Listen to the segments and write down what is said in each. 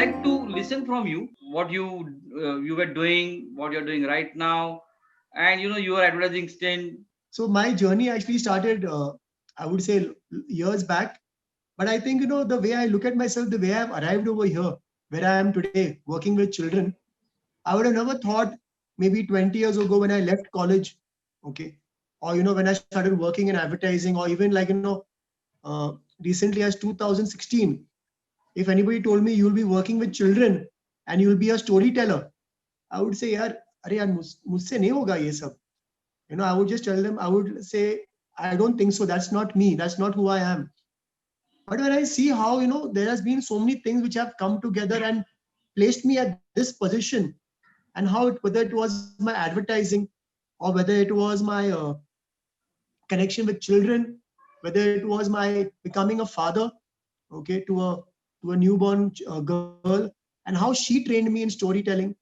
like to listen from you what you were doing, what you're doing right now, and your advertising stint. So my journey actually started, I would say, years back. But I think, the way I look at myself, the way I've arrived over here, where I am today, working with children, I would have never thought maybe 20 years ago when I left college, okay, or, when I started working in advertising, or even like, uh, recently as 2016, if anybody told me you'll be working with children and you'll be a storyteller, I would say, yaar, अरे यार मुझसे नहीं होगा ये सब. I would just tell them, I would say, I don't think so. That's not me. That's not who I am. But when I see how, there has been so many things which have come together and placed me at this position, and how whether it was my advertising or whether it was my connection with children, whether it was my becoming a father, okay, to a newborn girl, and how she trained me in storytelling,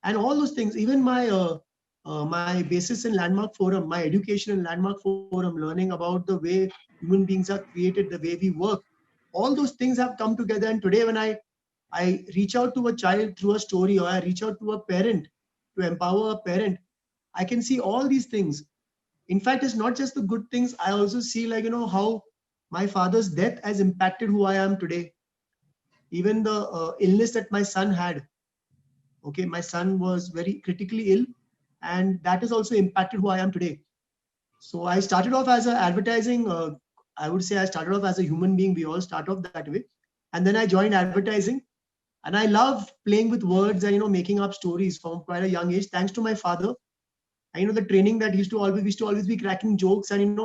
and all those things. Even my basis in Landmark Forum, my education in Landmark Forum, learning about the way human beings are created, the way we work, all those things have come together. And today, when I reach out to a child through a story, or I reach out to a parent to empower a parent, I can see all these things. In fact, it's not just the good things. I also see, like, how my father's death has impacted who I am today. Even the illness that my son had. Okay, my son was very critically ill, and that has also impacted who I am today. So I started off as a advertising. I would say I started off as a human being. We all start off that way, and then I joined advertising, and I love playing with words and making up stories from quite a young age. Thanks to my father, and the training that he used to always be cracking jokes, and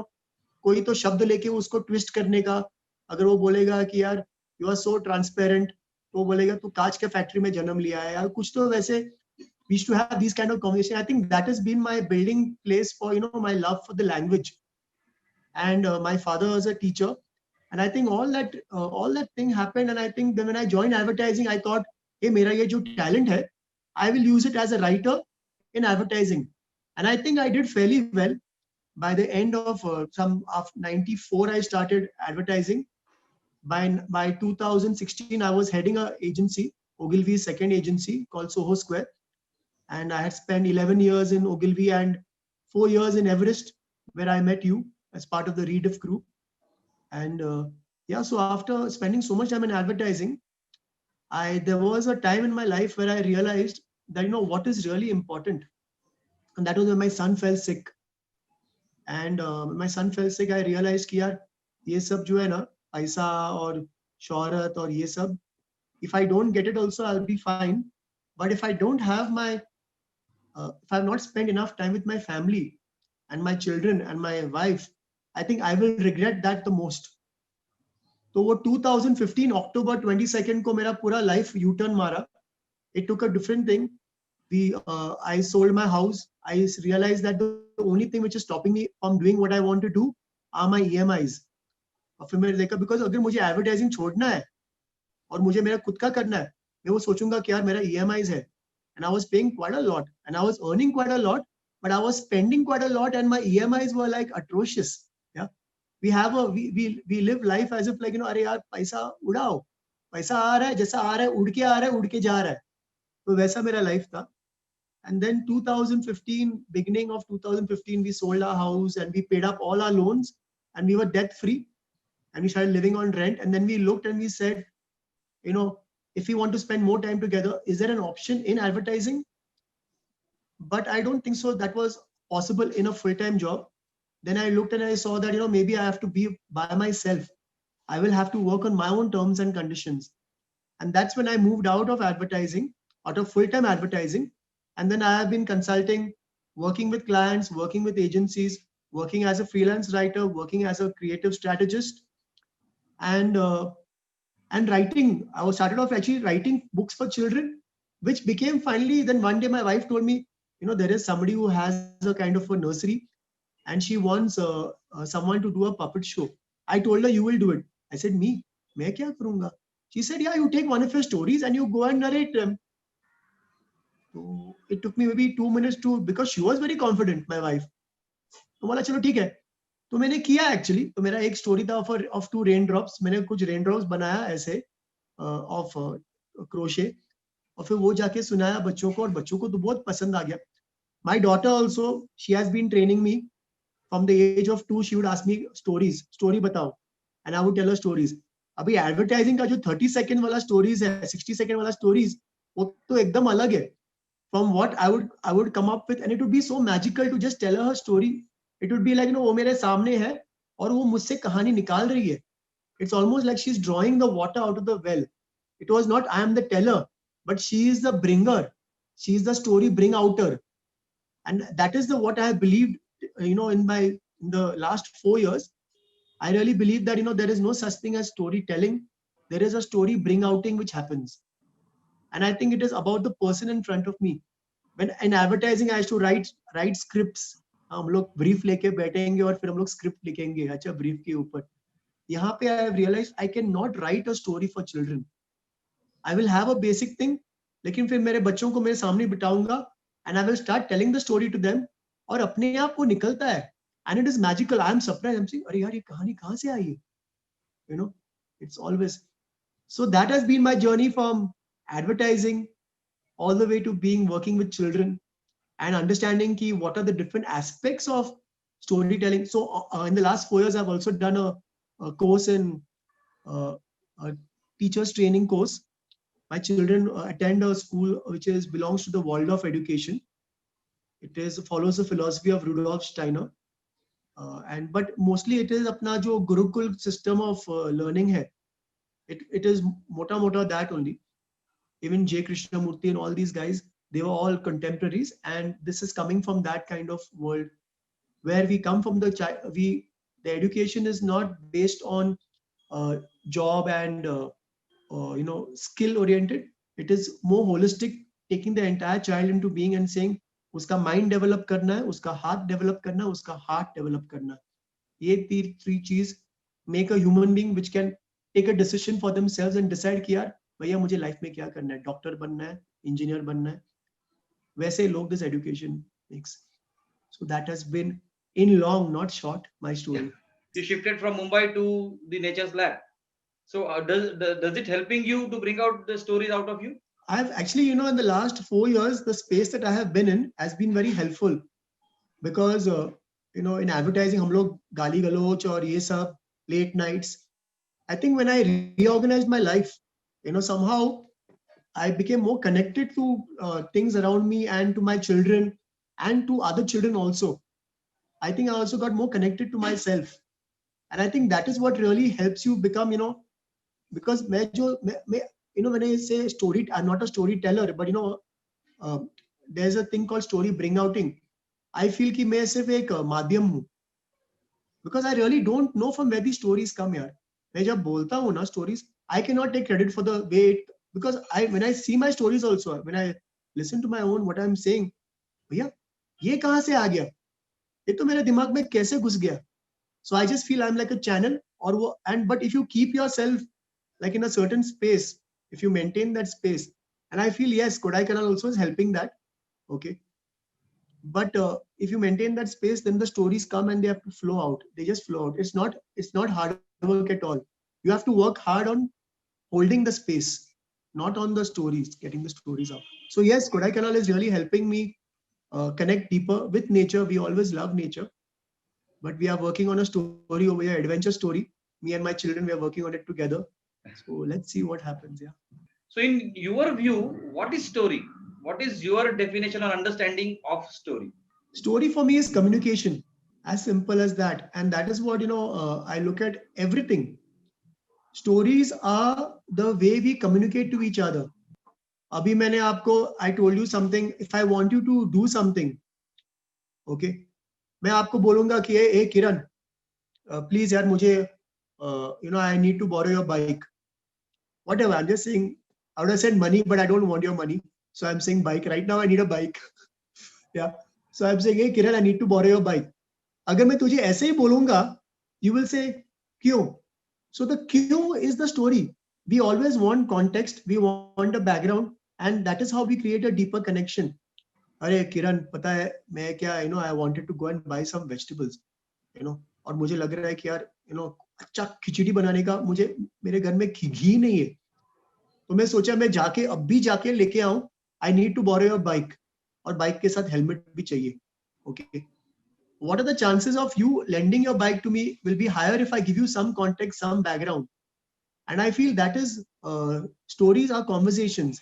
कोई तो शब्द लेके उसको twist करने का. अगर वो बोलेगा कि यार यू आर सो ट्रांसपेरेंट, तो वो बोलेगा तू कांच के फैक्ट्री में जन्म लिया है, यार कुछ तो वैसे. We used to have these kind of conversation. I think that has been my building place for my love for the language. And my father was a teacher, and I think all that thing happened. And I think then when I joined advertising, I thought, hey, mera ye jo talent hai, I will use it as a writer in advertising. And I think I did fairly well. By the end of some of 94, I started advertising. By 2016, I was heading a agency, Ogilvy's second agency, called Soho Square. And I had spent 11 years in Ogilvy and 4 years in Everest, where I met you as part of the Rediff group. And yeah, so after spending so much time in advertising, there was a time in my life where I realized that what is really important, and that was when my son fell sick. And when my son fell sick, I realized कि यार ये सब जो है ना, पैसा और शोहरत और ये सब, if I don't get it also, I'll be fine. But if I don't have if I've not spent enough time with my family and my children and my wife, I think I will regret that the most. तो वो 2015 October 22nd को मेरा पूरा life U-turn मारा. It took a different thing. I sold my house. I realized that the only thing which is stopping me from doing what I want to do are my EMIs. और फिर मैंने देखा, because अगर मुझे advertising छोड़ना है और मुझे मेरा खुद का करना है, मैं वो सोचूंगा कि यार मेरा EMIs है. And I was paying quite a lot, and I was earning quite a lot, but I was spending quite a lot, and my EMIs were like atrocious. Yeah, we live life as if like अरे यार पैसा उड़ाओ, पैसा आ रहा है, जैसा आ रहा है उड़ के आ रहा है, उड़ के जा रहा है. तो वैसा मेरा life था. And then 2015, beginning of 2015, we sold our house and we paid up all our loans, and we were debt free, and we started living on rent. And then we looked and we said, if we want to spend more time together, is there an option in advertising? But I don't think so that was possible in a full-time job. Then I looked and I saw that maybe I have to be by myself. I will have to work on my own terms and conditions. And that's when I moved out of advertising, out of full-time advertising. And then I have been consulting, working with clients, working with agencies, working as a freelance writer, working as a creative strategist, and writing. I was started off actually writing books for children, which became finally, then one day my wife told me, there is somebody who has a kind of a nursery, and she wants someone to do a puppet show. I told her, you will do it. I said, me? मैं क्या करूँगा? She said, yeah, you take one of your stories and you go and narrate them. So it took me maybe 2 minutes because she was very confident, my wife. तो बोला चलो ठीक है. तो मैंने किया एक्चुअली. तो मेरा एक स्टोरी था ऑफ 2 raindrops. मैंने कुछ raindrops बनाया ऐसे of क्रोशे, और फिर वो जाके सुनाया बच्चों को, और बच्चों को तो बहुत पसंद आ गया. My daughter also, she has been training me from the age of 2. She would ask me stories, story बताओ, and I would tell her stories. अभी एडवर्टाइजिंग का जो 30 सेकंड वाला स्टोरीज है, 60 सेकंड वाला स्टोरीज, वो तो एकदम अलग है from what I would come up with, and it would be so magical to just tell her her story. It would be like, वो मेरे सामने है और वो मुझसे कहानी निकाल रही है. It's almost like she's drawing the water out of the well. It was not I am the teller, but she is the bringer. She is the story bring outer, and that is the what I have believed. In the last 4 years, I really believe that there is no such thing as storytelling. There is a story bring outing which happens, and I think it is about the person in front of me. When in advertising I used to write scripts. हम लोग brief लेके बैठेंगे और फिर हम लोग script लिखेंगे, अच्छा brief के ऊपर. यहाँ पे I have realized I cannot write a story for children. I will have a basic thing, लेकिन फिर मेरे बच्चों को मेरे सामने बिठाऊंगा and I will start telling the story to them, और अपने आप वो निकलता है, and it is magical. I am surprised. I'm saying, अरे यार ये कहानी कहाँ से आई है? It's always. So that has been my journey from advertising all the way to being working with children and understanding ki what are the different aspects of storytelling. So in the last 4 years, I've also done a course in a teachers training course. My children attend a school which belongs to the Waldorf education. It follows the philosophy of Rudolf Steiner, but mostly it is अपना जो Gurukul system of learning है. It is mota that only. Even J. Krishnamurti and all these guys, they were all contemporaries, and this is coming from that kind of world where we come from. The education is not based on job and skill oriented. It is more holistic, taking the entire child into being and saying उसका mind develop करना है, उसका heart develop करना है, उसका heart develop करना है. ये three चीज make a human being which can take a decision for themselves and decide कि यार भैया मुझे लाइफ में क्या करना है, डॉक्टर बनना है, इंजीनियर बनना है. वैसे लोग this education makes. So that has been in long, not short, my story. You shifted from Mumbai to the Nature's Lab. So does it helping you to bring out the stories out of you? I've actually, in the last 4 years, the space that I have been in has been very helpful, because in advertising हम लोग गाली गलोच और ये सब late nights. I think when I reorganized my life, somehow I became more connected to things around me and to my children and to other children also. I think I also got more connected to myself, and I think that is what really helps you become, because when I say story, I'm not a storyteller, but there's a thing called story bring outing. I feel कि मैं सिर्फ एक माध्यम हूँ, because I really don't know from where these stories come here. मैं जब बोलता हूँ ना stories, I cannot take credit for the way because when I see my stories also, when I listen to my own what I'm saying, भैया ये कहाँ से आ गया, ये तो मेरे दिमाग में कैसे घुस गया. So I just feel I'm like a channel, but if you keep yourself like in a certain space, if you maintain that space, and I feel yes, Kodaikanal also is helping that, okay. But if you maintain that space, then the stories come and they have to flow out. They just flow out. It's not hard work at all. You have to work hard on holding the space, not on the stories, getting the stories out. So yes, Kodaikanal is really helping me connect deeper with nature. We always love nature, but we are working on a story over here, adventure story. Me and my children, we are working on it together. So let's see what happens. Yeah. So in your view, what is story? What is your definition or understanding of story? Story for me is communication, as simple as that. And that is what, I look at everything. Stories are the way we communicate to each other. Abhi maine aapko, I told you something. If I want you to do something, okay, मैं आपको बोलूंगा कि hey Kiran, please यार मुझे, I need to borrow your bike. Whatever, I'm just saying, I would have said money, but I don't want your money. So I'm saying bike. Right now I need a bike. Yeah. So I'm saying, hey Kiran, I need to borrow your bike. अगर मैं तुझे ऐसे ही बोलूंगा, you will say, क्यों? So the क्यों is the story. We always want context. We want a background. And that is how we create a deeper connection. अरे किरण पता है मैं क्या, I wanted to go and buy some vegetables, और मुझे लग रहा है कि यार, अच्छा खिचड़ी बनाने का मुझे मेरे घर में घी नहीं है. तो मैं सोचा मैं जाके अब भी जाके लेके आऊं, I need to borrow your bike, और बाइक के साथ हेलमेट भी चाहिए. Okay, what are the chances of you lending your bike to me will be higher if I give you some context, some background. And I feel that is stories are conversations,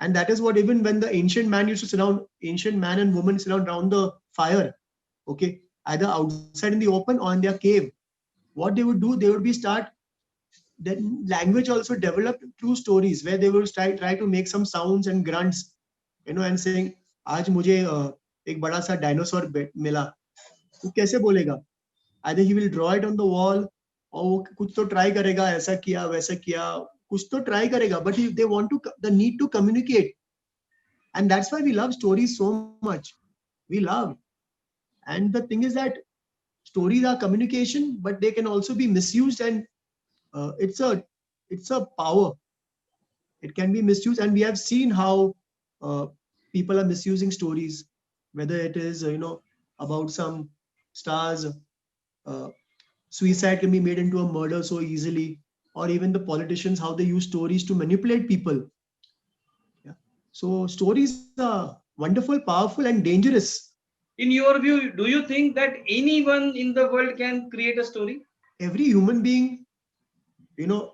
and that is what, even when the ancient man used to sit down, ancient man and woman sit down around the fire, okay, either outside in the open or in their cave, what they would do, they would be start, then language also developed through stories where they would try to make some sounds and grunts, and saying, आज मुझे एक बड़ा सा dinosaur मिला, तो कैसे बोलेगा? Either he will draw it on the wall, और वो कुछ तो ट्राई करेगा, ऐसा किया वैसा किया, कुछ तो ट्राई करेगा, but if they want to, the need to communicate, and that's why we love stories so much. We love, and the thing is that stories are communication, but they can also be misused, and it's a power. It can be misused, and we have seen how uh, people are misusing stories, whether it is about some stars. Uh, Suicide can be made into a murder so easily, or even the politicians, how they use stories to manipulate people. Yeah. So stories are wonderful, powerful, and dangerous. In your view, do you think that anyone in the world can create a story? Every human being, you know,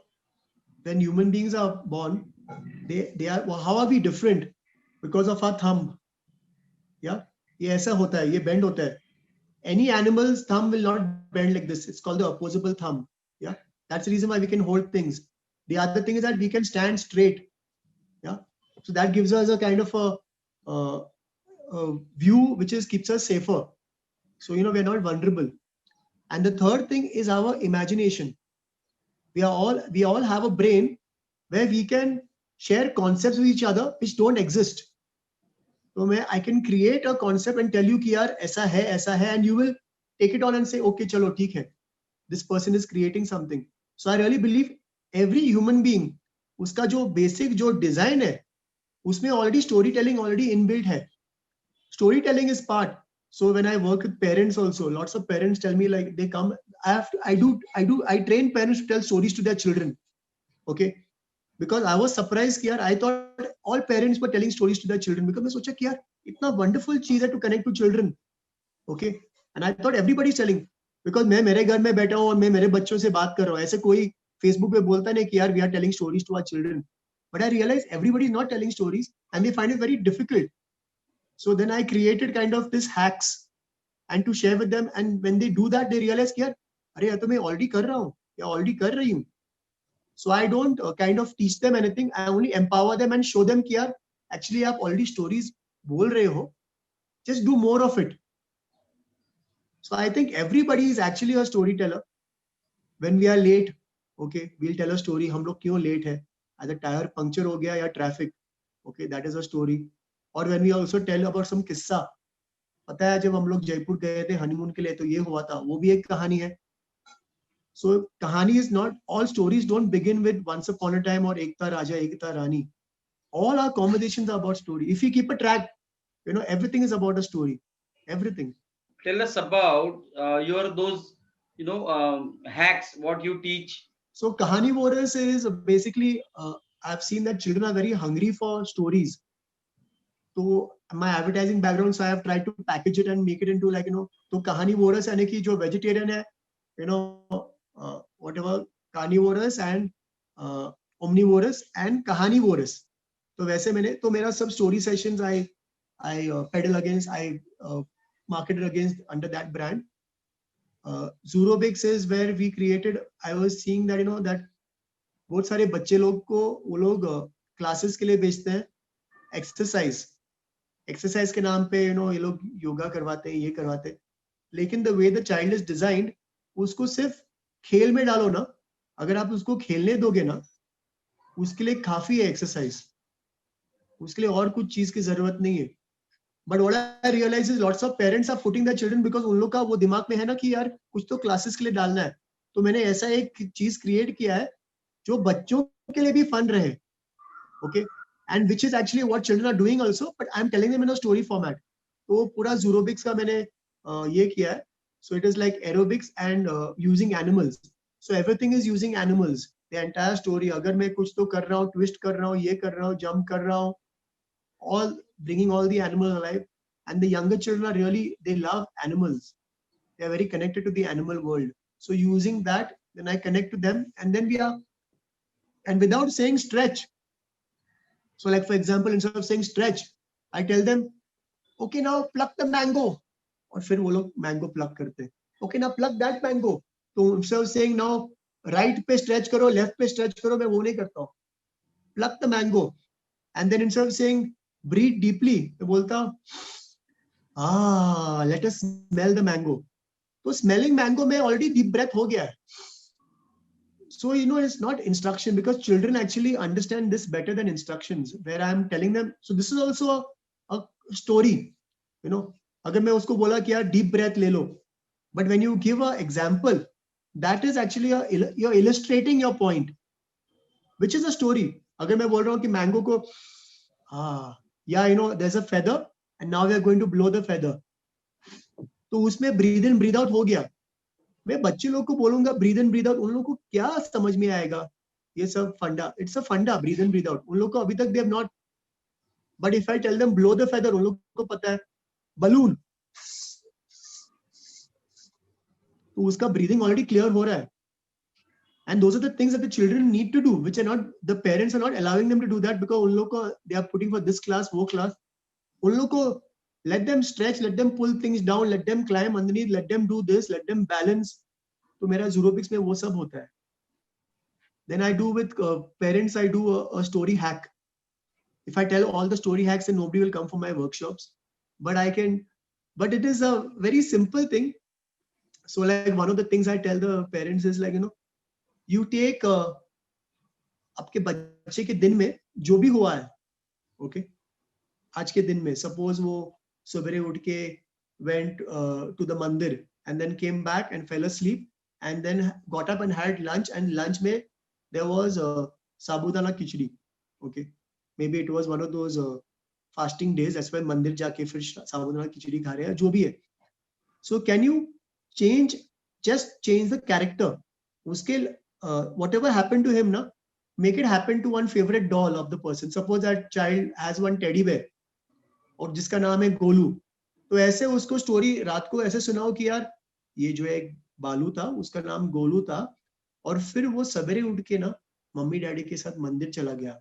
when human beings are born, they are, well, how are we different? Because of our thumb. Yeah. ये ऐसा होता है, ये bend होता है. Any animal's thumb will not bend like this. It's called the opposable thumb. Yeah. That's the reason why we can hold things. The other thing is that we can stand straight. Yeah. So that gives us a kind of a view which is keeps us safer. So we're not vulnerable. And the third thing is our imagination. We all have a brain where we can share concepts with each other which don't exist. So I can create a concept and tell you कि यार ऐसा है, and you will take it on and say, okay, चलो ठीक है. This person is creating something. So I really believe every human being, उसका जो basic जो design है, उसमें already storytelling already inbuilt है. Storytelling is part. So when I work with parents also, lots of parents tell me, like, they come, I train parents to tell stories to their children. Okay. Because I was surprised कि यार, I thought all parents were telling stories to their children, because मैं सोचा कि यार इतना wonderful चीज है to connect to children. Okay. And I thought everybody is telling, because मैं मेरे घर में बैठा हूँ और मैं मेरे बच्चों से बात कर रहा हूँ, ऐसे कोई Facebook पे बोलता नहीं कि यार we are telling stories to our children. But I realized everybody is not telling stories, and they find it very difficult. So then I created kind of this hacks and to share with them, and when they do that, they realize कि यार अरे यार तो मैं already कर रहा हूँ या already कर रही हूँ. So I don't kind of teach them anything. I only empower them and show them कि यार actually आप already stories बोल रहे हो, just do more of it. So I think everybody is actually a storyteller. When we are late, okay, we'll tell a story. हम लोग क्यों late है? Either tire puncture हो गया या traffic. Okay, that is a story. Or when we also tell about some किस्सा. पता है जब हम लोग जयपुर गए थे हनीमून के लिए तो ये हुआ था, वो भी एक कहानी है. So kahani is not, all stories don't begin with once upon a time or Ekta Raja, Ekta Rani. All our conversations are about story. If you keep a track, everything is about a story. Everything. Tell us about your those hacks what you teach. So Kahani Warriors is basically, I've seen that children are very hungry for stories. So my advertising background, so I have tried to package it and make it into, like, so Kahani Warriors यानी कि जो vegetarian है, whatever, carnivorous and omnivorous and kahanivorous. तो वैसे मैंने, तो मेरा सब story sessions I pedal against, I marketed against under that brand. Zurobix is where we created, I was seeing that that बहुत सारे बच्चे लोग को वो लोग classes के लिए भेजते हैं, exercise के नाम पे ये लोग योगा करवाते हैं, ये करवाते हैं, लेकिन the way the child is designed, उसको सिर्फ खेल में डालो ना, अगर आप उसको खेलने दोगे ना, उसके लिए काफी है एक्सरसाइज, उसके लिए और कुछ चीज की जरूरत नहीं है. But what I realise is lots of parents are putting their children, because उन लोग का वो दिमाग में है ना कि यार कुछ तो क्लासेस के लिए डालना है. तो मैंने ऐसा एक चीज क्रिएट किया है जो बच्चों के लिए भी फन रहे. Okay, and which is actually what children are doing also, but I am telling them in a story format. तो पूरा ज़ूरोबिक्स का मैंने ये किया है. So it is like aerobics and using animals. So everything is using animals. the entire story. अगर मैं कुछ तो कर रहा हूँ, twist कर रहा हूँ, ये कर रहा हूँ, jump कर रहा हूँ, all bringing all the animals alive. And the younger children are really, they love animals. They are very connected to the animal world. So using that, then I connect to them, and then we are, and without saying stretch. So like for example, instead of saying stretch, I tell them, okay, now pluck the mango. और फिर वो लोग mango pluck करते हैं. Okay, now pluck that mango. तो instead of saying now right पे stretch करो, left पे stretch करो, मैं वो नहीं करता हूँ. Pluck the mango. And then instead of saying breathe deeply, मैं बोलता let us smell the mango. तो smelling mango में already deep breath हो गया है. So, it's not instruction, because children actually understand this better than instructions, where I'm telling them. So this is also a story, अगर मैं उसको बोला कि यार deep breath ले लो, but when you give an example, that is actually you're illustrating your point, which is a story. अगर मैं बोल रहा हूँ कि mango को there's a feather and now we are going to blow the feather, तो उसमें breathe in breathe out हो गया. मैं बच्चे लोग को बोलूंगा ब्रीद इन ब्रीद आउट, उन लोगों को क्या समझ में आएगा ये सब फंडा. इट्स अ फंडा, ब्रीद इन ब्रीद आउट. उन लोग को अभी तक they have not. But if I tell them blow the feather, उन लोग को पता है बलून, तो उसका ब्रीदिंग ऑलरेडी क्लियर हो रहा है. And those are the things that the children need to do, which are not, the parents are not allowing them to do that, because उन लोग को they are putting for this class, वो class. उन लोग को let them stretch, let them pull things down, let them climb underneath, let them do this, let them balance. तो मेरा ज़ूरोबिक्स में वो सब होता है. Then I do with parents, I do a story hack. If I tell all the story hacks, then nobody will come for my workshops. But but it is a very simple thing. So like one of the things I tell the parents is like, you take आपके बच्चे के दिन में जो भी हुआ है, okay? आज के दिन में, suppose वो सवेरे उठ के went to the mandir and then came back and fell asleep and then got up and had lunch, and lunch में there was sabudana khichdi. Okay, maybe it was one of those fasting days, that's why मंदिर जाके फिर sabudana khichdi खा रहे हैं, जो भी है. So can you just change the character, उसके whatever happened to him, make it happen to one favorite doll of the person. Suppose that child has one teddy bear और जिसका नाम है गोलू, तो ऐसे उसको स्टोरी रात को ऐसे सुनाओ कि यार ये जो एक बालू था उसका नाम गोलू था, और फिर वो सवेरे उठ के मम्मी डैडी के साथ मंदिर चला गया,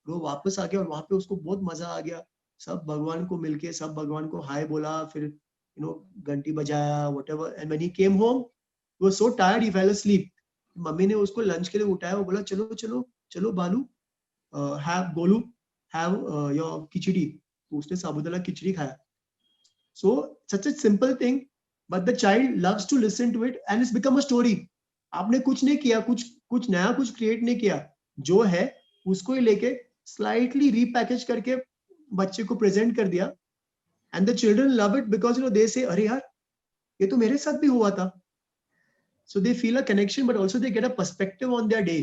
वो वापस आ गया और वहां पे उसको बहुत मजा आ गया, सब भगवान को मिलके सब भगवान को हाय बोला, फिर घंटी बजाया, whatever. And when he came home he was so tired, he fail asleep. Mummy ने उसको लंच के लिए उठाया और बोला चलो चलो चलो बालू, हैव गोलू हैव योर खिचड़ी. तो उसने साबूदाना खिचड़ी खाया. So such a simple thing, but the child loves to listen to it and it's become a story. आपने कुछ नहीं किया, कुछ नया कुछ क्रिएट नहीं किया, जो है उसको ही लेके स्लाइटली रीपैकेज करके बच्चे को प्रेजेंट कर दिया. And the children love it because they से अरे यार ये तो मेरे साथ भी हुआ था. So they feel a connection, but also they get a perspective on their day.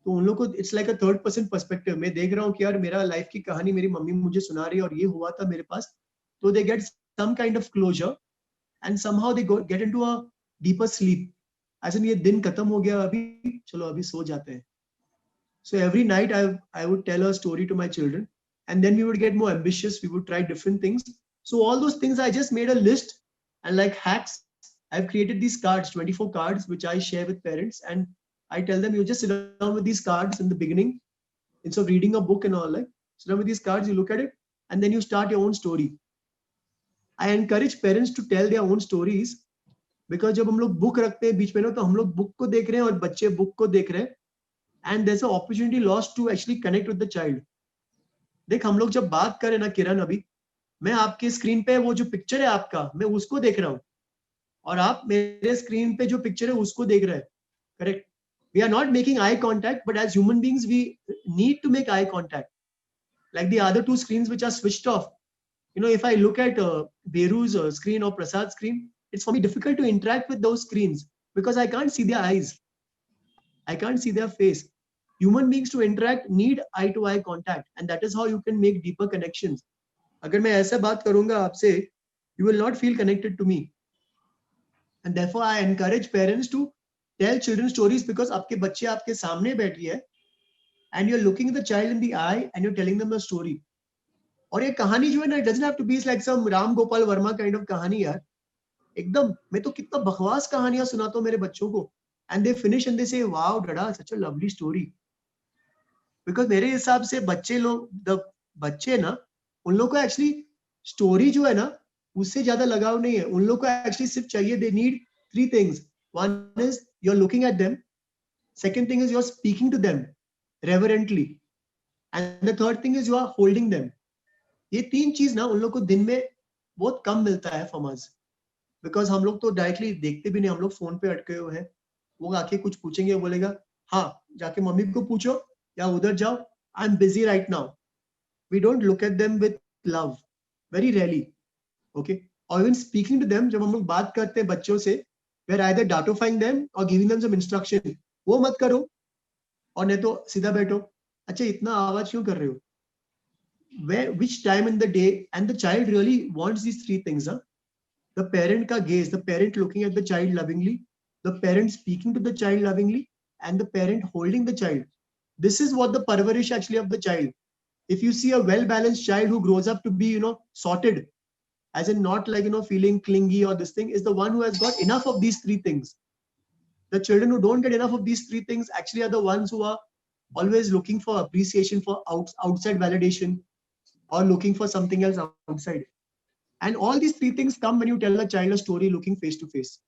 तो उन लोग को it's like a third person perspective. मैं देख रहा हूँ कि यार मेरा लाइफ की कहानी मेरी मम्मी मुझे सुना रही है और ये हुआ था मेरे पास. तो they get some kind of closure and somehow they get into a deeper sleep. As in ये दिन खत्म हो गया, अभी चलो अभी सो जाते हैं. So every night I would tell a story to my children, and then we would get more ambitious. We would try different things. So all those things I just made a list, and like hacks, I've created these cards, 24 cards, which I share with parents, and I tell them you just sit down with these cards in the beginning, instead of reading a book and all, like sit down with these cards, you look at it, and then you start your own story. I encourage parents to tell their own stories, because जब हम लोग book रखते हैं बीच में तो हम लोग book को देख रहे हैं और बच्चे बुक को देख रहे हैं, and there's an opportunity lost to actually connect with the child. देख हम लोग जब बात करें ना किरण, अभी मैं आपके स्क्रीन पे वो जो पिक्चर है आपका, मैं उसको देख रहा हूँ और आप मेरे स्क्रीन पे जो पिक्चर है उसको देख रहे हैं. Correct? We are not making eye contact, but as human beings we need to make eye contact. Like the other two screens which are switched off. If I look at Beru's screen or Prasad's screen, it's for me difficult to interact with those screens because I can't see their eyes. I can't see their face. Human beings to interact need eye-to-eye contact, and that is how you can make deeper connections. अगर मैं ऐसा बात करूंगा आपसे, you will not feel connected to me. And therefore, I encourage parents to tell children stories because आपके बच्चे आपके सामने बैठी है and you're looking the child in the eye and you're telling them a story. और ये कहानी जो है ना, it doesn't have to be like some Ram Gopal Verma kind of कहानी यार. एकदम मैं तो कितना बकवास कहानियां सुनाता हूँ मेरे बच्चों को, and they finish and they say wow dada such a lovely story. Because मेरे हिसाब से बच्चे लोग, the बच्चे ना, उन लोग को एक्चुअली स्टोरी जो है ना उससे ज्यादा लगाव नहीं है. उन लोग को एक्चुअली सिर्फ चाहिए, they need three things. One is you're looking at them. Second thing is you're speaking to them reverently. And the third thing is you are holding them. ये तीन चीज ना उन लोग को दिन में बहुत कम मिलता है from us. Because हम लोग तो डायरेक्टली देखते भी नहीं, हम लोग फोन पे अटके हुए हैं. वो आके कुछ पूछेंगे, बोलेगा हाँ जाके मम्मी को पूछो या उधर जाओ, I am busy right now. We don't look at them with love, very rarely. Okay, और इवन स्पीकिंग टू देम, जब हम लोग बात करते हैं बच्चों से, वी आर आइदर डाटोफाइंग देम और गिविंग देम सम इंस्ट्रक्शन. वो मत करो, और नहीं तो सीधा बैठो. अच्छा इतना आवाज क्यों कर रहे हो? Where, which time in the day? And the child really wants these three things. Huh? The parent ka gaze, the parent looking at the child lovingly, the parent speaking to the child lovingly, and the parent holding the child. This is what the parvarish actually of the child. If you see a well-balanced child who grows up to be, sorted, as in not like, feeling clingy or this thing, is the one who has got enough of these three things. The children who don't get enough of these three things actually are the ones who are always looking for appreciation, for outside validation, or looking for something else outside. And all these three things come when you tell a child a story looking face to face.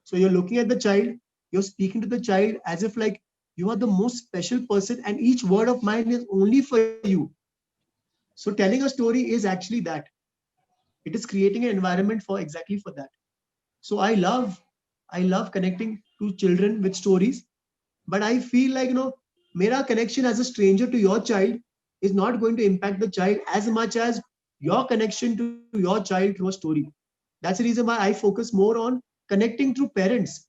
So you're looking at the child, you're speaking to the child as if like you are the most special person and each word of mine is only for you. So telling a story is actually that. It is creating an environment for exactly for that. So I love connecting to children with stories, but I feel like, mera connection as a stranger to your child is not going to impact the child as much as your connection to your child through a story. That's the reason why I focus more on connecting through parents.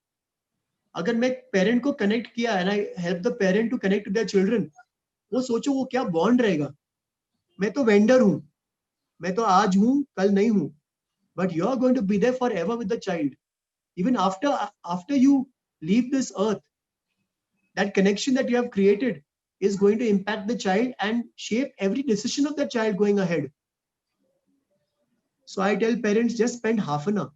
अगर मैं parent को connect किया and I help the parent to connect to their children, वो सोचो वो क्या bond रहेगा. मैं तो वेंडर हूँ, मैं तो आज हूँ कल नहीं हूँ, but you are going to be there forever with the child. Even after you leave this earth, that connection that you have created is going to impact the child and shape every decision of the child going ahead. So I tell parents, just spend half an hour.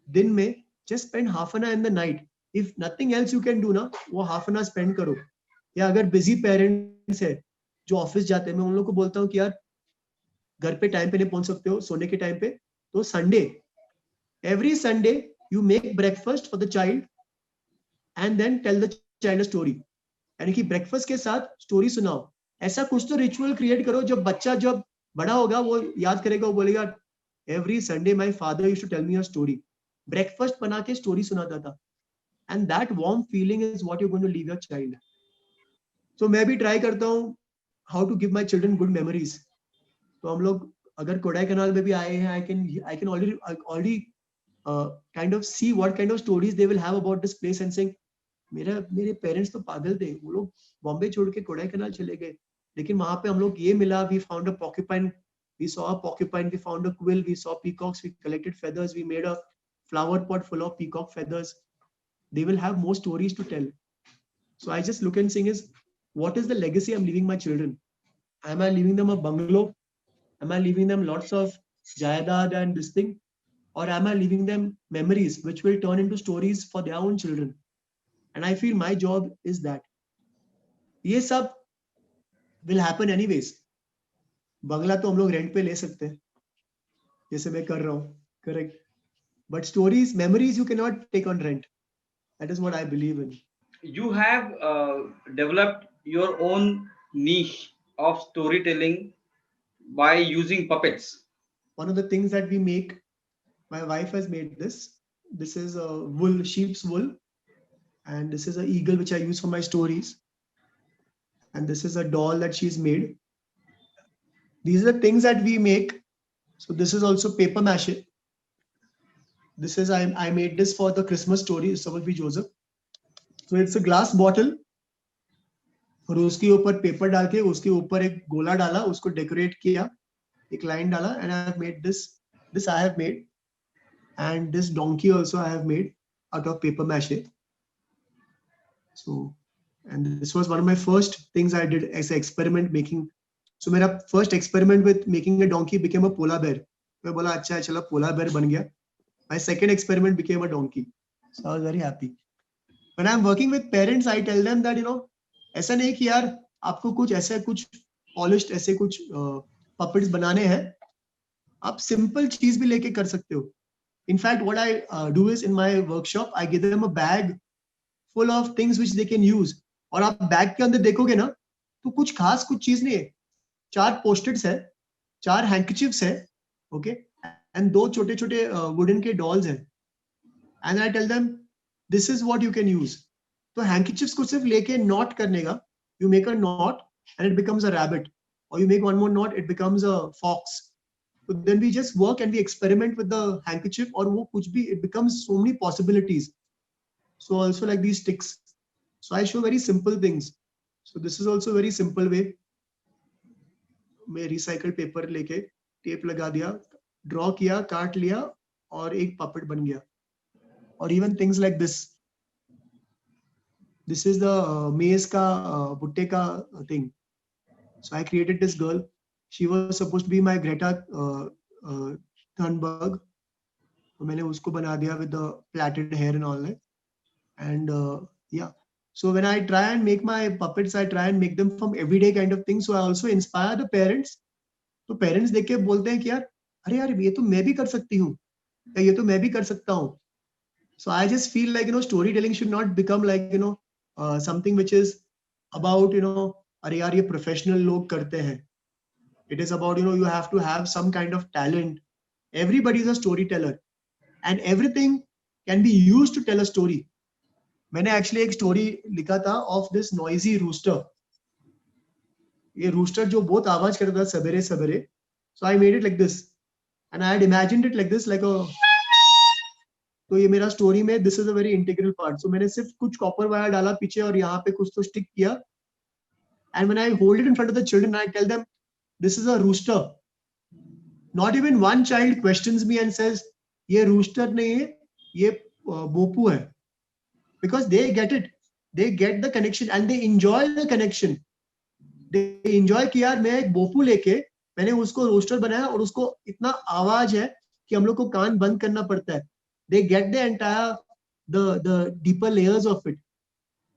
दिन में just spend half an hour in the night. If nothing else you can do ना, वो half an hour spend करो. या अगर busy parents है जो office जाते हैं, मैं उन लोगों को बोलता हूँ कि यार घर पे टाइम पे नहीं पहुंच सकते हो सोने के टाइम पे, तो Sunday, every Sunday you make breakfast for the child and then tell the child a story. यानी कि ब्रेकफास्ट के साथ स्टोरी सुनाओ. ऐसा कुछ तो रिचुअल क्रिएट करो जब बच्चा जब बड़ा होगा वो याद करेगा, वो बोलेगा every Sunday my father used to tell me a story. Breakfast बना के स्टोरी सुनाता था. And that warm feeling is what you going to leave your child. So मैं भी ट्राई करता हूँ how to give my children good memories. तो हम लोग अगर कोडाईकनाल में भी आए हैं, I can already kind of see what kind of stories they will have about this place and saying मेरे पेरेंट्स तो पागल थे, वो लोग बॉम्बे छोड़ के कोडाईकनाल चले गए, लेकिन वहां पे हम लोग ये मिला, we found a porcupine, we saw a porcupine, we found a quill, we saw peacocks, we collected feathers, we made a flower pot full of peacock feathers. They will have more stories to tell. So I just look and think is, what is the legacy I'm leaving my children? Am I leaving them a bungalow? Am I leaving them lots of jayadad and this thing? Or am I leaving them memories which will turn into stories for their own children? And I feel my job is that. ये सब will happen anyways. बंगला तो हम लोग rent पे ले सकते हैं, जैसे मैं कर रहा हूँ, correct? But stories, memories you cannot take on rent. That is what I believe in. You have developed your own niche of storytelling by using puppets. One of the things that we make, my wife has made this. This is a wool, sheep's wool. And this is an eagle which I use for my stories. And this is a doll that she's made. These are the things that we make. So this is also paper mache. This is, I made this for the Christmas story, Samuel P. Joseph. So it's a glass bottle. और उसके ऊपर paper डाल के उसके ऊपर एक गोला डाला, उसको डेकोरेट किया, एक लाइन डाला, and I have made this. This I have made. And this donkey also I have made out of paper mache. So, and this was one of my first things I did as an experiment making. So मेरा first experiment with making a donkey became a polar bear. मैं बोला अच्छा है चलो polar bear बन गया. My second experiment became a donkey. So I was very happy. When I'm working with parents, I tell them that ऐसा नहीं कि यार आपको कुछ ऐसे कुछ polished ऐसे कुछ puppets बनाने हैं. आप simple चीज भी लेके कर सकते हो. In fact, what I do is in my workshop, I give them a bag full of things which they can use. और आप बैग के अंदर देखोगे ना तो कुछ खास कुछ चीज नहीं है. 4 पोस्टिट्स है, 4 हैंकचिप्स है, ओके, एंड 2 छोटे छोटे वुडन के डॉल्स हैं. And I tell them this is what you can use. तो हैंकचिप्स को सिर्फ लेके नॉट करने का, you make a knot and it becomes a rabbit, और you make one more knot, it becomes a fox. So then we just work and we experiment with the handkerchief, or wo kuch bhi, it becomes so many possibilities. So also like these sticks. So I show very simple things. So this is also very simple way. मैं recycled paper लेके tape लगा दिया, draw किया, काट लिया और एक puppet बन गया. Or even things like this. This is the maize का भुट्टे का thing. So I created this girl. She was supposed to be my Greta Thunberg. तो मैंने उसको बना दिया with the plaited hair and all that. And yeah, so when I try and make my puppets, I try and make them from everyday kind of things. So I also inspire the parents. तो parents देख के बोलते हैं कि यार अरे यार ये तो मैं भी कर सकती हूँ, या ये तो मैं भी कर सकता हूँ. So I just feel like storytelling should not become like something which is about अरे यार ये professional लोग करते हैं. It is about you have to have some kind of talent. Everybody is a storyteller, and everything can be used to tell a story. मैंने actually एक story लिखा था of this noisy rooster. ये rooster जो बहुत आवाज करता था सवेरे सवेरे. So I made it like this, and I had imagined it like this, like a. तो ये मेरा story में this is a very integral part. So मैंने सिर्फ कुछ copper wire डाला पीछे और यहाँ पे कुछ तो stick किया. And when I hold it in front of the children, I tell them, this is a rooster. Not even one child questions me and says, ये rooster नहीं है, ये बोपू है. Because they get it. They get the connection and they enjoy the connection. They enjoy कि यार मैं एक बोपू लेके मैंने उसको रोस्टर बनाया और उसको इतना आवाज है कि हम लोग को कान बंद करना पड़ता है. They get the entire the deeper layers of it,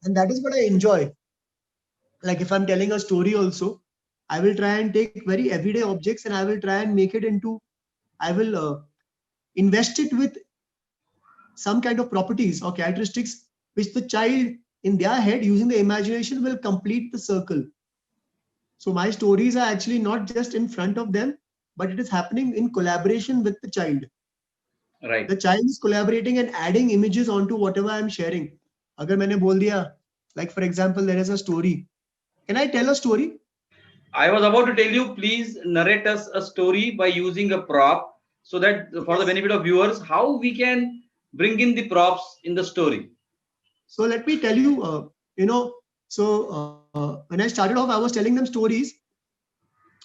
and that is what I enjoy. Like if I'm telling a story also, I will try and take very everyday objects and I will try and make it into, I will invest it with some kind of properties or characteristics which the child in their head using the imagination will complete the circle. So my stories are actually not just in front of them, but it is happening in collaboration with the child. Right. The child is collaborating and adding images onto whatever I'm sharing. अगर मैंने बोल दिया, like for example, there is a story. Can I tell a story? I was about to tell you, please narrate us a story by using a prop, so that for the benefit of viewers, how we can bring in the props in the story. So let me tell you, when I started off, I was telling them stories,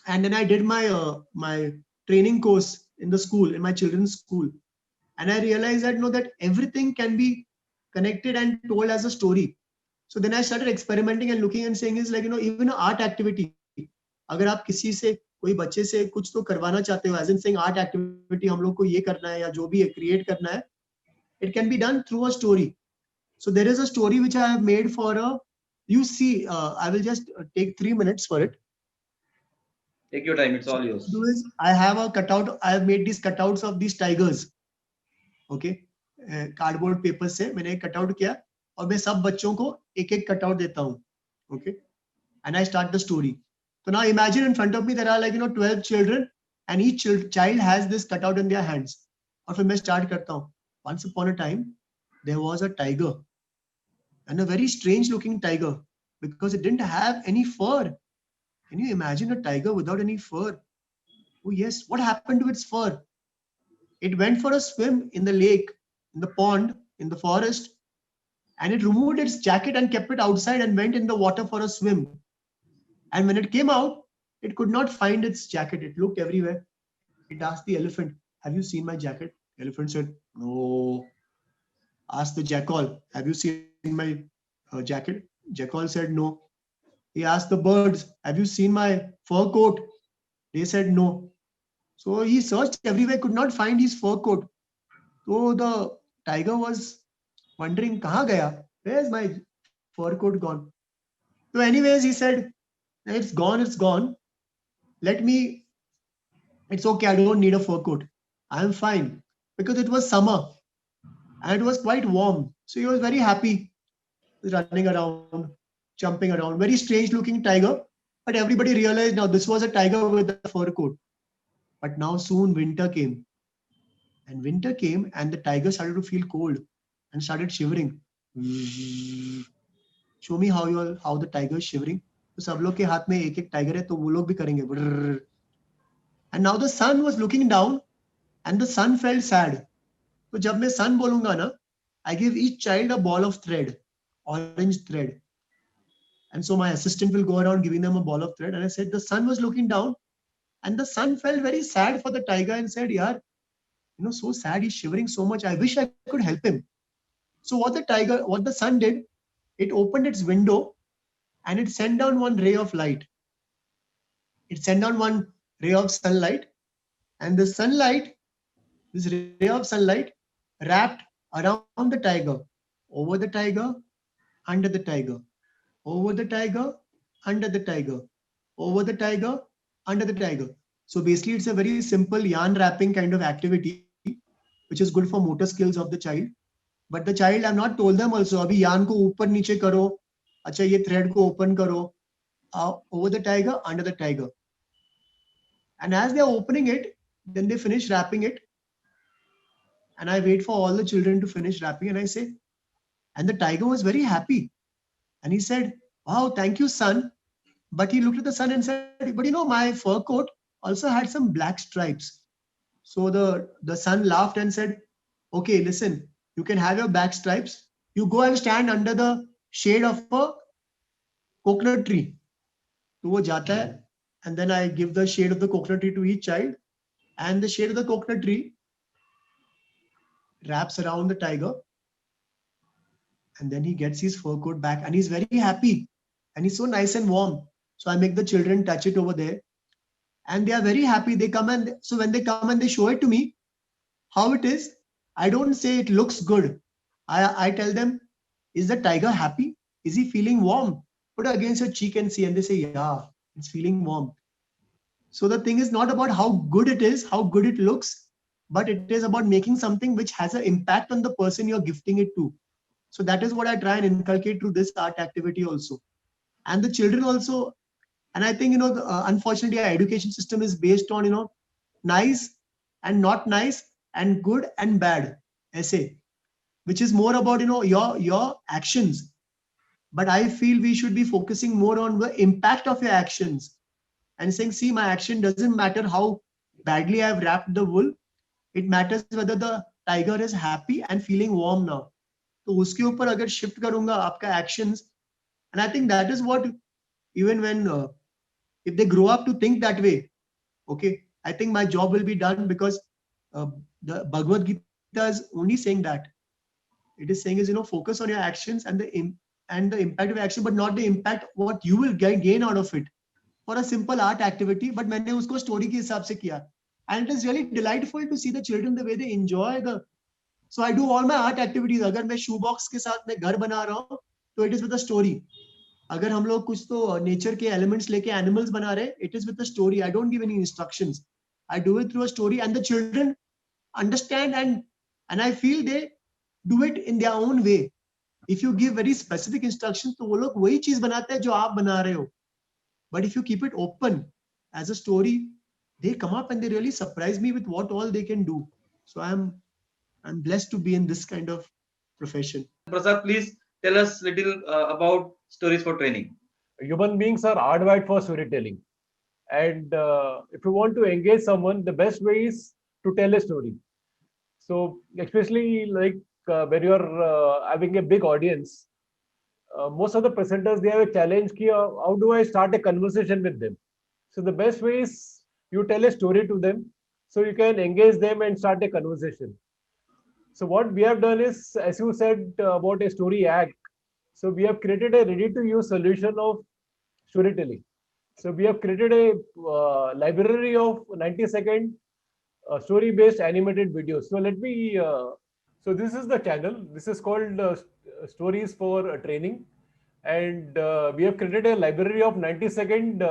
and then I did my training course in the school, in my children's school, and I realized that that everything can be connected and told as a story. So then I started experimenting and looking and saying is like even an art activity. अगर आप किसी से कोई बच्चे से कुछ तो करवाना चाहते हो, as in saying art activity हम लोग को ये करना है या जो भी है create करना है, it can be done through a story. So there is a story which I have made for you see, I will just take 3 minutes for it. Take your time, it's all yours. Do is I have a cutout, I have made these cutouts of these tigers. Okay, cardboard paper से मैंने एक cutout किया और मैं सब बच्चों को एक एक cutout देता हूँ. Okay, and I start the story. So now imagine in front of me there are like 12 children and each child has this cutout in their hands. और फिर मैं start करता हूँ. Once upon a time there was a tiger, and a very strange looking tiger because it didn't have any fur. Can you imagine a tiger without any fur? Oh yes, what happened to its fur? It went for a swim in the lake, in the pond, in the forest, and it removed its jacket and kept it outside and went in the water for a swim. And when it came out, it could not find its jacket. It looked everywhere. It asked the elephant, have you seen my jacket? The elephant said, no. Asked the jackal, have you seen my jacket? Jackal said no. He asked the birds, have you seen my fur coat? They said no. So he searched everywhere, could not find his fur coat. So the tiger was wondering, kahan gaya? Where's my fur coat gone? So anyways, he said, it's gone, it's gone. Let me, it's okay, I don't need a fur coat. I am fine. Because it was summer and it was quite warm. So he was very happy, running around, jumping around. Very strange looking tiger. But everybody realized now this was a tiger with a fur coat. But now soon winter came. And winter came and the tiger started to feel cold and started shivering. Show me how the tiger is shivering. तो सब लोग के हाथ में एक एक tiger है तो वो लोग भी करेंगे. And now the sun was looking down and the sun felt sad. तो जब मैं sun बोलूंगा ना, I give each child a ball of thread, orange thread. And so my assistant will go around giving them a ball of thread. And I said, the sun was looking down and the sun felt very sad for the tiger and said, yaar, so sad, he's shivering so much. I wish I could help him. So what the sun did, it opened its window and it sent down one ray of light. It sent down one ray of sunlight, and this ray of sunlight wrapped around the tiger, over the tiger, under the tiger, over the tiger, under the tiger, over the tiger, under the tiger. So basically it's a very simple yarn wrapping kind of activity, which is good for motor skills of the child. But the child, I've not told them also, abhi yarn ko upar niche karo, acha ye thread ko open karo, over the tiger, under the tiger. And as they are opening it, then they finish wrapping it. And I wait for all the children to finish wrapping and I say, and the tiger was very happy. And he said, wow, thank you, son. But he looked at the sun and said, but my fur coat also had some black stripes. So the son laughed and said, okay, listen, you can have your black stripes. You go and stand under the shade of a coconut tree. So wo jata hai, and then I give the shade of the coconut tree to each child. And the shade of the coconut tree wraps around the tiger. And then he gets his fur coat back and he's very happy. And he's so nice and warm. So I make the children touch it over there. And they are very happy. They come and so when they come and they show it to me, how it is, I don't say it looks good. I tell them, is the tiger happy? Is he feeling warm? Put it against your cheek and see. And they say, yeah, it's feeling warm. So the thing is not about how good it is, how good it looks, but it is about making something which has an impact on the person you're gifting it to. So that is what I try and inculcate through this art activity also. And the children also, and I think, unfortunately, our education system is based on, nice and not nice and good and bad essay, which is more about, your actions. But I feel we should be focusing more on the impact of your actions and saying, see, my action doesn't matter how badly I've wrapped the wool. It matters whether the tiger is happy and feeling warm now. तो उसके ऊपर अगर shift करूंगा आपका actions, and I think that is what, even when if they grow up to think that way, okay, I think my job will be done, because the Bhagavad Gita is only saying that. It is saying is, focus on your actions and the impact of your action, but not the impact what you will gain out of it for a simple art activity. But मैंने उसको story के हिसाब से किया, and it is really delightful to see the children the way they enjoy the. So I do all my art activities. अगर मैं shoe box के साथ मैं घर बना रहा हूँ, तो it is with a story. अगर हम लोग कुछ तो nature के elements लेके animals बना रहे, it is with a story. I don't give any instructions. I do it through a story, and the children understand, and I feel they do it in their own way. If you give very specific instructions, तो वो लोग वही चीज बनाते हैं जो आप बना रहे हो. But if you keep it open as a story, they come up and they really surprise me with what all they can do. So I'm blessed to be in this kind of profession. Prasad, please tell us little about stories for training. Human beings are hardwired for storytelling. And if you want to engage someone, the best way is to tell a story. So especially like when you're having a big audience, most of the presenters, they have a challenge ki, how do I start a conversation with them? So the best way is you tell a story to them so you can engage them and start a conversation. So what we have done is, as you said about a story act, So we have created a ready-to-use solution of storytelling. So we have created a library of 90-second story-based animated videos. So let me. So this is the channel. This is called Stories for Training, and we have created a library of 90-second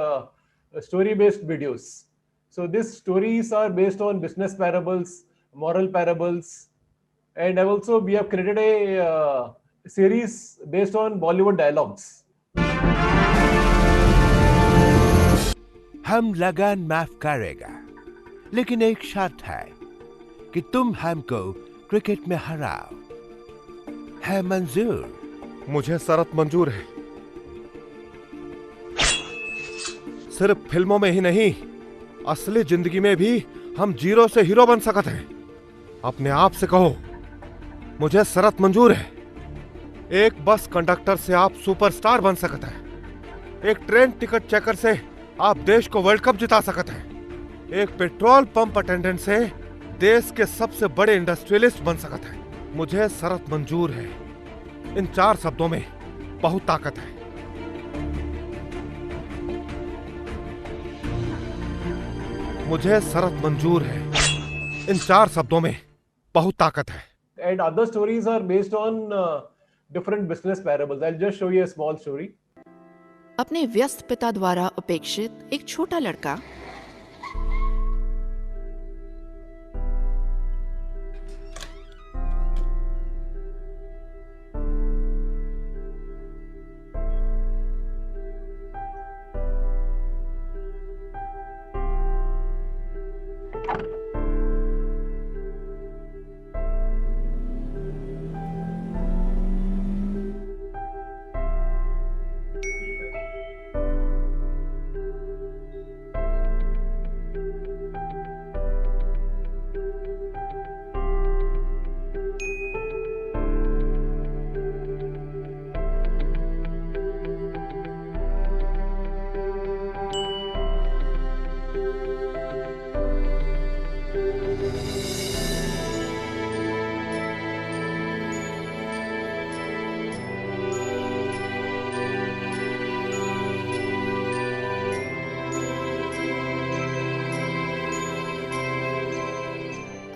story-based videos. So these stories are based on business parables, moral parables, and we have created a series based on Bollywood dialogues. हम लगान माफ करेगा, लेकिन एक शर्त है कि तुम हमको क्रिकेट में हराओ। है मंजूर? मुझे शरत मंजूर है। सिर्फ फिल्मों में ही नहीं, असली जिंदगी में भी हम जीरो से हीरो बन सकते हैं। अपने आप से कहो, मुझे शरत मंजूर है। एक बस कंडक्टर से आप सुपरस्टार बन सकते हैं। एक ट्रेन टिकट चेकर से आप देश को वर्ल्ड कप जिता सकते हैं। एक पेट्रोल पंप अटेंडेंट से देश के सबसे बड़े इंडस्ट्रियलिस्ट बन सकते हैं। मुझे शरत मंजूर है। इन 4 शब्दों में बहुत ताकत है। मुझे शरत मंजूर है। इन 4 शब्दों में बहुत ताकत है। And other stories are based on different business parables. I'll just show you a small story. अपने व्यस्त पिता द्वारा उपेक्षित एक छोटा लड़का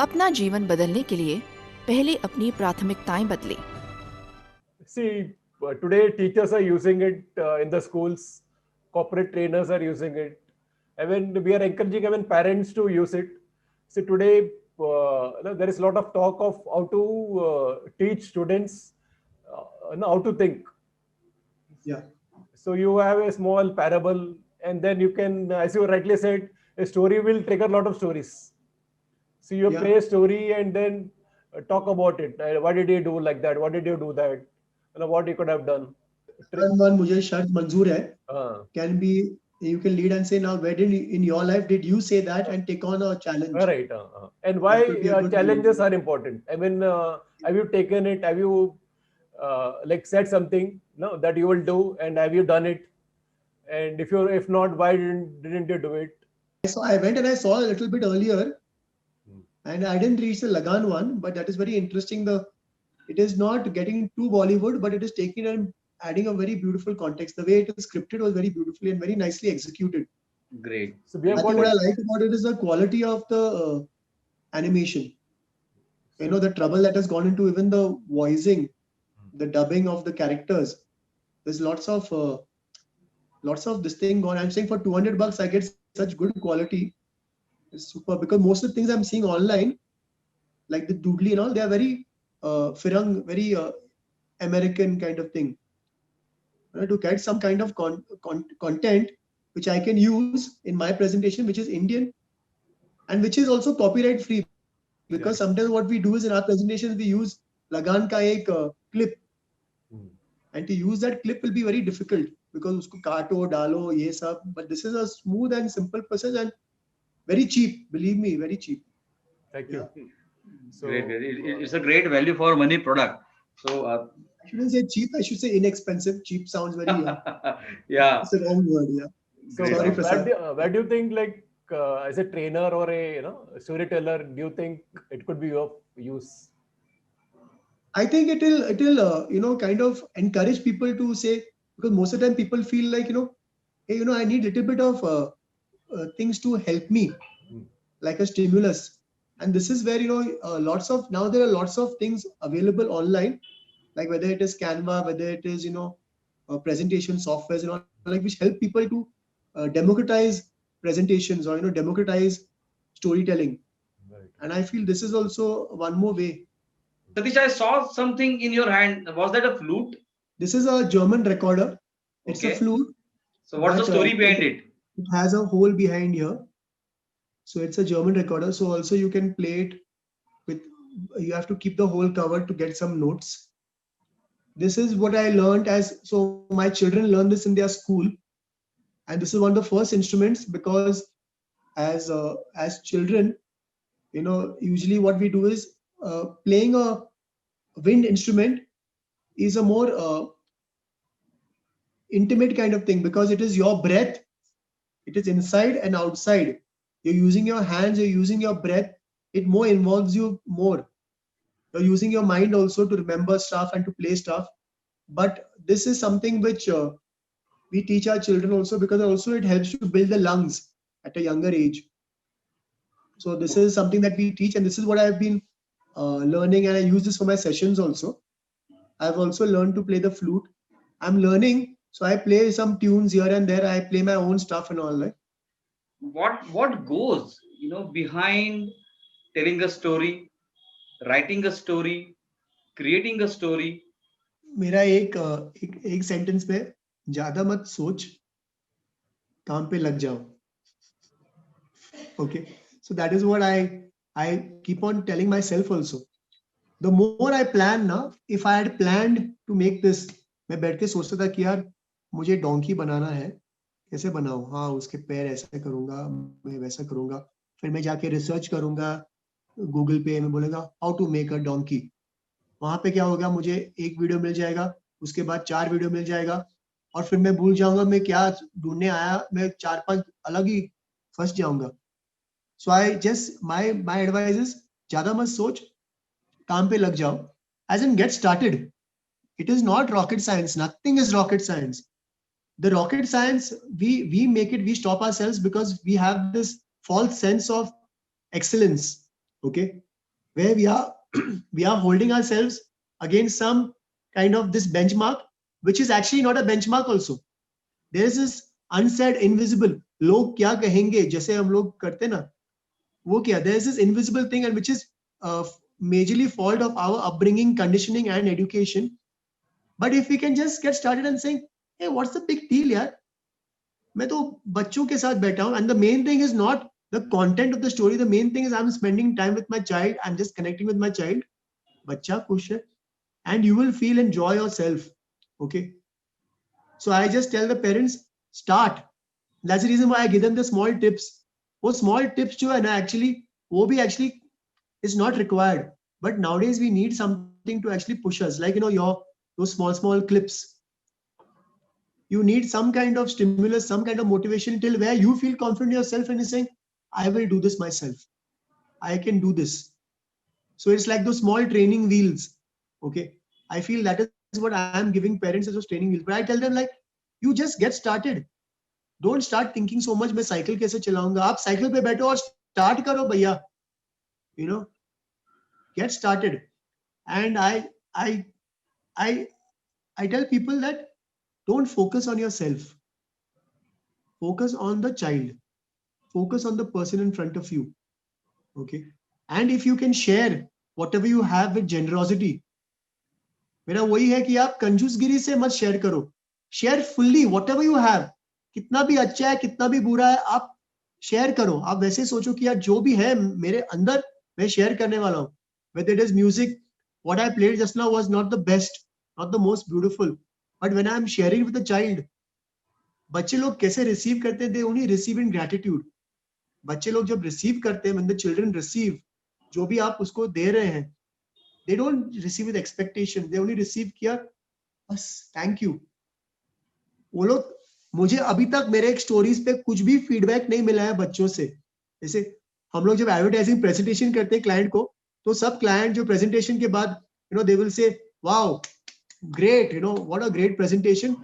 अपना जीवन बदलने के लिए पहले अपनी प्राथमिकताएं बदलें। See, today teachers are using it in the schools, corporate trainers are using it. We are encouraging parents to use it. See, today there is a lot of talk of how to teach students how to think. Yeah. So you have a small parable, and then you can, as you rightly said, a story will trigger a lot of stories. So you play a story and then talk about it. Why did you do like that? What did you do that? What you could have done. One मुझे शर्त मंजूर है. Can be, you can lead and say, now where did in your life did you say that and take on a challenge? All right. And why challenges are important? Have you taken it? Have you said something that you will do, and have you done it? And if not, why didn't you do it? So I went and I saw a little bit earlier, and I didn't reach the Lagan one, but that is very interesting. It is not getting too Bollywood, but it is taking and adding a very beautiful context. The way it is scripted was very beautifully and very nicely executed. Great. So I think what I like about it is the quality of the animation. The trouble that has gone into even the voicing, the dubbing of the characters. There's lots of this thing gone. I'm saying for $200 I get such good quality. It's super, because most of the things I'm seeing online, like the Doodly and all, they are very Firang, very American kind of thing. To get some kind of content which I can use in my presentation, which is Indian and which is also copyright free, because sometimes what we do is in our presentations we use Lagan ka ek clip, and to use that clip will be very difficult because usko kaato, dalo, ye sab. But this is a smooth and simple process and very cheap. Believe me, very cheap. Thank you. So, great. It's a great value for money product. So I shouldn't say cheap. I should say inexpensive. Cheap sounds very yeah. It's a wrong word. Yeah. So sorry, Prasad. Where do you think, as a trainer or a storyteller, do you think it could be of use? I think it'll kind of encourage people to say, because most of the time people feel like, hey, I need a little bit of things to help me, like a stimulus. And this is where, now there are lots of things available online, like whether it is Canva, whether it is, presentation softwares and all, like which help people to democratize presentations or, democratize storytelling. Right. And I feel this is also one more way. Satish, I saw something in your hand. Was that a flute? This is a German recorder. It's a Okay. flute. So what's the But, story behind it? It has a hole behind here. So it's a German recorder. So also you can play it with, you have to keep the hole covered to get some notes. This is what I learned so my children learn this in their school. And this is one of the first instruments, because as children, usually what we do is playing a wind instrument is a more intimate kind of thing, because it is your breath. It is inside and outside. You're using your hands, you're using your breath. It more involves you more. You're using your mind also to remember stuff and to play stuff. But this is something which we teach our children also, because also it helps to build the lungs at a younger age. So this is something that we teach, and this is what I've been learning, and I use this for my sessions also. I've also learned to play the flute. I'm learning, so I play some tunes here and there. I play my own stuff and all that. What goes, behind telling a story, writing a story, creating a story? मेरा एक sentence में, ज्यादा मत सोच, काम पे लग जाओ. Okay, so that is what I keep on telling myself also. The more I plan now, if I had planned to make this, मैं बैठ के सोचता था कि यार मुझे डोंकी बनाना है, कैसे बनाऊं? हाँ, उसके पैर ऐसे करूंगा, मैं वैसा करूंगा, फिर मैं जाके रिसर्च करूंगा गूगल पे, मैं बोलेगा how to make a donkey. वहां पे क्या होगा, मुझे एक वीडियो मिल जाएगा, उसके बाद 4 वीडियो मिल जाएगा, और फिर मैं भूल जाऊंगा मैं क्या ढूंढने आया, मैं 4-5 अलग ही फंस जाऊंगा. So I just my advice is, ज्यादा मत सोच, काम पे लग जाओ, as in get started. It is not rocket science. Nothing is rocket science. The rocket science, we make it, we stop ourselves because we have this false sense of excellence. Okay, where we are we are holding ourselves against some kind of this benchmark, which is actually not a benchmark also. There is this unsaid invisible, लोग क्या कहेंगे, जैसे हम लोग करते ना, वो क्या, there is this invisible thing, and which is majorly fault of our upbringing, conditioning and education. But if we can just get started and saying, hey, what's the big deal यार, मैं तो बच्चों के साथ बैठा हूँ, and the main thing is not the content of the story. The main thing is I'm spending time with my child. I'm just connecting with my child. बच्चा खुश है, and you will feel and enjoy yourself. Okay, so I just tell the parents, start. That's the reason why I give them the small tips. वो small tips जो है ना, actually वो भी actually is not required, but nowadays we need something to actually push us, like those small clips. You need some kind of stimulus, some kind of motivation, till where you feel confident in yourself and you're saying, I will do this myself, I can do this. So it's like those small training wheels. Okay, I feel that is what I am giving parents as those training wheels. But I tell them, like, you just get started. Don't start thinking so much मैं cycle कैसे चलाऊंगा. आप cycle पे बैठो और start करो भैया. Get started. And I tell people that don't focus on yourself. Focus on the child. Focus on the person in front of you. Okay. And if you can share whatever you have with generosity. मेरा वही है कि आप कंजूसगिरी से मत share करो. Share fully whatever you have. कितना भी अच्छा है, कितना भी बुरा है, आप शेयर करो. आप वैसे सोचो कि यार जो भी है मेरे अंदर, मैं शेयर करने वाला हूँ. Whether it is music, what I played just now was not the best, not the most beautiful, but when I am sharing with the child, बच्चे लोग कैसे receive करते हैं, they only receive in gratitude. बच्चे लोग जब receive करते हैं, when the children receive, जो भी आप उसको दे रहे हैं, they don't receive with expectation, they only receive कि यार बस thank you. वो लोग, मुझे अभी तक मेरे एक स्टोरीज पे कुछ भी फीडबैक नहीं मिला है बच्चों से. जैसे हम लोग जब एडवर्टाइजिंग प्रेजेंटेशन करते हैं क्लाइंट को, तो सब क्लाइंट जो प्रेजेंटेशन के बाद they will say, wow, great, what a great presentation.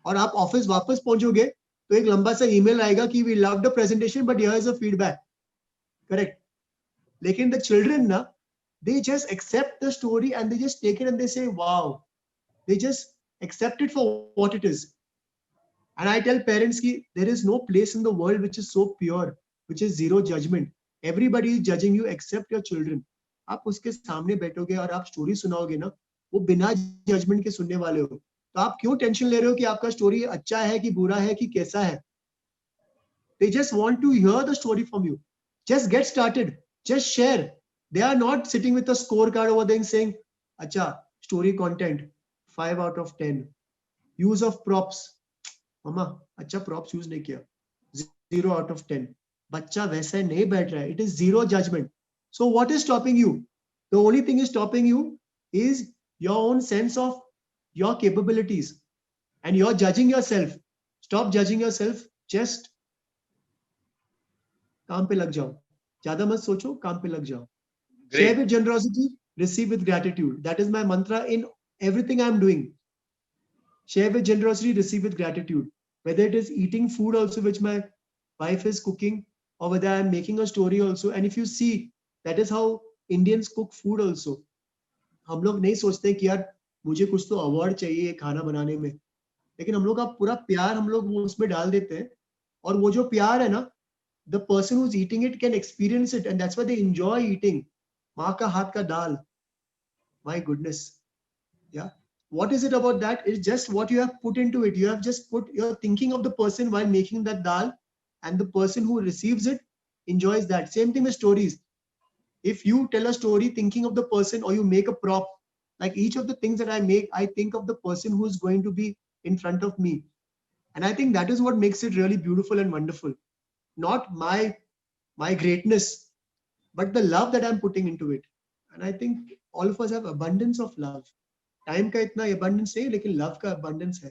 और आप ऑफिस वापस पहुंचोगे तो एक लंबा सा ईमेल आएगा कि we loved the presentation but here is a feedback. Correct. लेकिन the children ना, they just accept the story and they just take it and they say, wow. They just accept it for what it is. And I tell parents ki there is no place in the world which is so pure, which is zero judgment. Everybody is judging you except your children. आप उसके सामने बैठोगे और आप story सुनाओगे ना, वो बिना judgement के सुनने वाले हो. तो आप क्यों टेंशन ले रहे हो कि आपका स्टोरी अच्छा है कि बुरा है कि कैसा है? They just want to hear the story from you. Just get started. Just share. They are not sitting with a scorecard over there and saying, "Acha, story content, 5 out of 10. Use of props. Mama, अच्छा props use नहीं किया. 0 out of 10. बच्चा वैसे नहीं बैठ रहा है. It is zero judgment. So what is stopping you? The only thing is stopping you is your own sense of your capabilities. And you're judging yourself. Stop judging yourself. Just काम पे लग जाओ. ज्यादा मत सोचो, काम पे लग जाओ. Share with generosity, receive with gratitude. That is my mantra in everything I'm doing. Share with generosity, receive with gratitude. Whether it is eating food also, which my wife is cooking, or whether I'm making a story also. And if you see, that is how Indians cook food also. हम लोग नहीं सोचते कि यार मुझे कुछ तो award चाहिए खाना बनाने में, लेकिन हम लोग का पूरा प्यार हम लोग वो उसमें डाल देते हैं. और वो जो प्यार है ना, the person who's eating it can experience it, and that's why they enjoy eating. माँ का हाथ का दाल, my goodness, yeah. What is it about that? It's just what you have put into it. You have just put, you're thinking of the person while making that dal, and the person who receives it enjoys that. Same thing with stories. If you tell a story thinking of the person, or you make a prop, like each of the things that I make, I think of the person who's going to be in front of me. And I think that is what makes it really beautiful and wonderful. Not my greatness, but the love that I'm putting into it. And I think all of us have abundance of love. Time का इतना abundance नहीं, लेकिन love का abundance है.